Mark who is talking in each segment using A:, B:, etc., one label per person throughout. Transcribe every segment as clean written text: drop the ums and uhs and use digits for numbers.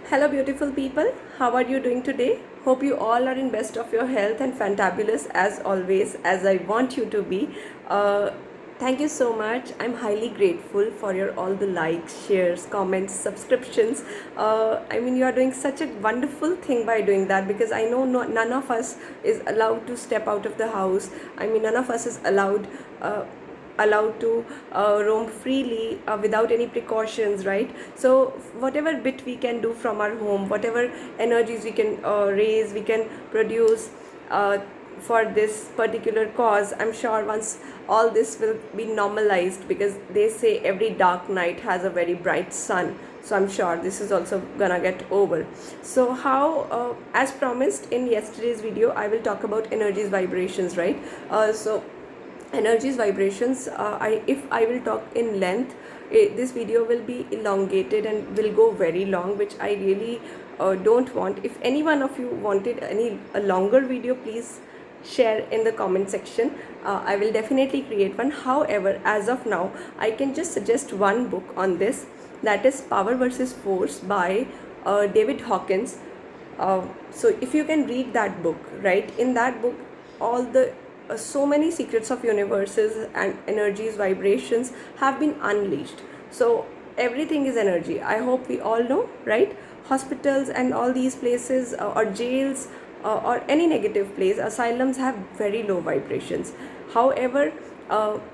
A: Hello, beautiful people. How are you doing today? Hope you all are in best of your health and fantabulous as always, as I want you to be. Uh, Thank you so much. I'm highly grateful for your all the likes, shares, comments, subscriptions. You are doing such a wonderful thing by doing that because I know none of us is allowed to step out of the house. None of us is allowed to roam freely without any precautions, right? So whatever bit we can do from our home, whatever energies we can raise, we can produce for this particular cause, I'm sure once all this will be normalized, because they say every dark night has a very bright sun. So I'm sure this is also gonna get over. So how as promised in yesterday's video, I will talk about energies, vibrations, right? So energies, vibrations, if I will talk in length, this video will be elongated and will go very long, which I really don't want. If any one of you wanted a longer video, please share in the comment section. I will definitely create one. However, as of now, I can just suggest one book on this, that is Power versus Force by David Hawkins. So if you can read that book, right, in that book all the so many secrets of universes and energies, vibrations have been unleashed. So everything is energy, I hope we all know, right? Hospitals and all these places, or jails, or any negative place, asylums, have very low vibrations. However,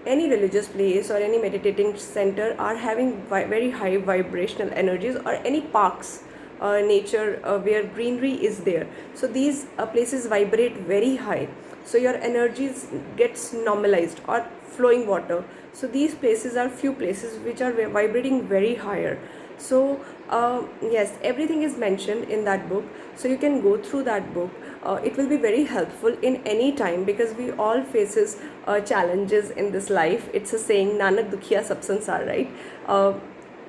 A: any religious place or any meditating center are having very high vibrational energies, or any parks, nature, where greenery is there. So these places vibrate very high, so your energies gets normalized, or flowing water. So these places are few places which are vibrating very higher. So yes, everything is mentioned in that book, so you can go through that book. It will be very helpful in any time, because we all faces challenges in this life. It's a saying, nanak dukhiya sab sansar, right?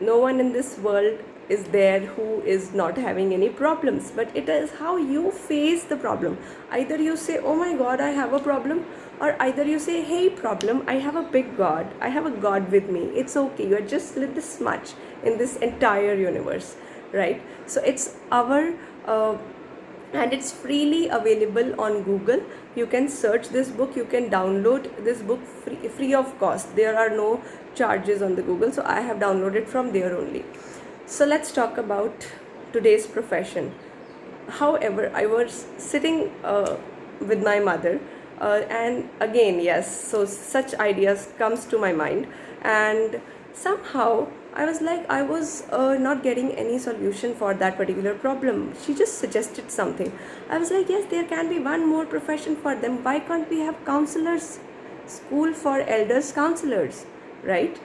A: No one in this world is there who is not having any problems, but it is how you face the problem. Either you say, oh my god, I have a problem, or either you say, hey problem, I have a big god, I have a god with me, it's okay, you're just this much in this entire universe, right? So it's our and it's freely available on Google. You can search this book, you can download this book free of cost. There are no charges on the Google, so I have downloaded from there only. So let's talk about today's profession. However, I was sitting with my mother, and again, yes, so such ideas comes to my mind, and somehow I was like, I was not getting any solution for that particular problem. She just suggested something. I was like, yes, there can be one more profession for them. Why can't we have counselors? School for elders counselors, right?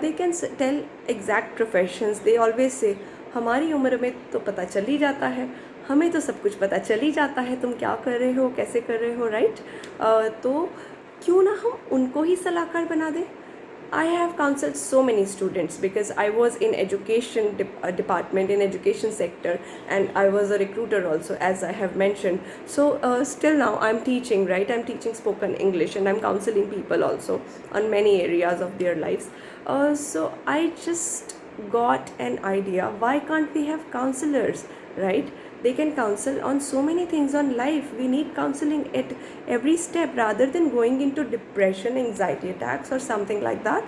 A: They can tell exact professions. They always say, हमारी उम्र में तो पता चल ही जाता है, हमें तो सब कुछ पता चल ही जाता है, तुम क्या कर रहे हो, कैसे कर रहे हो, राइट? तो क्यों ना हम उनको ही सलाहकार बना दें. I have counseled so many students because I was in education department, in education sector, and I was a recruiter also, as I have mentioned. So still now I'm teaching, right? I'm teaching spoken English, and I'm counseling people also on many areas of their lives. So I just got an idea, why can't we have counselors, right? They can counsel on so many things on life. We need counseling at every step, rather than going into depression, anxiety attacks, or something like that.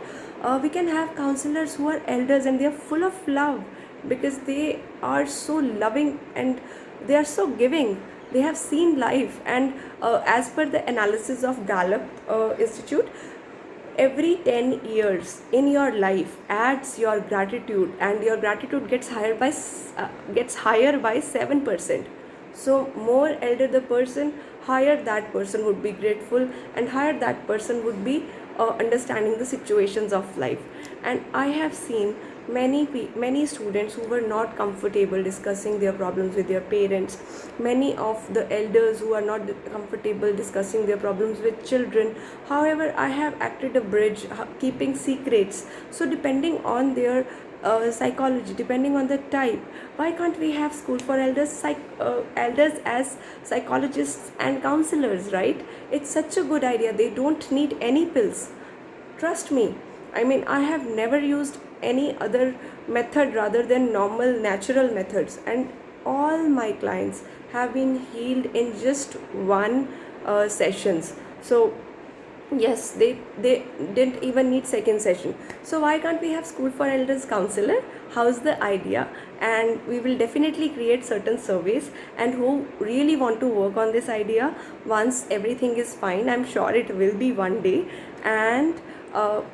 A: We can have counselors who are elders, and they are full of love, because they are so loving and they are so giving. They have seen life, and as per the analysis of Gallup Institute, every 10 years in your life adds your gratitude, and your gratitude gets higher by 7%. So more elder the person, higher that person would be grateful, and higher that person would be understanding the situations of life. And I have seen many students who were not comfortable discussing their problems with their parents, many of the elders who are not comfortable discussing their problems with children. However, I have acted a bridge, keeping secrets. So depending on their psychology, depending on the type, why can't we have school for elders as psychologists and counselors, right? It's such a good idea. They don't need any pills. Trust me. I have never used any other method rather than normal natural methods, and all my clients have been healed in just one sessions. So yes, they didn't even need second session. So why can't we have School for Elders counselor? How's the idea? And we will definitely create certain surveys, and who really want to work on this idea, once everything is fine, I'm sure it will be one day. And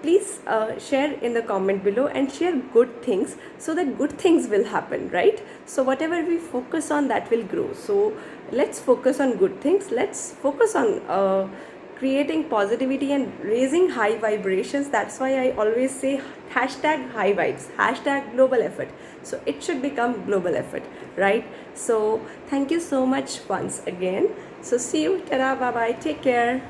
A: please share in the comment below and share good things, so that good things will happen, right? So whatever we focus on, that will grow. So let's focus on good things. Let's focus on creating positivity and raising high vibrations. That's why I always say hashtag high vibes, hashtag global effort. So it should become global effort, right? So thank you so much once again. So see you, ta-ra, bye bye, take care.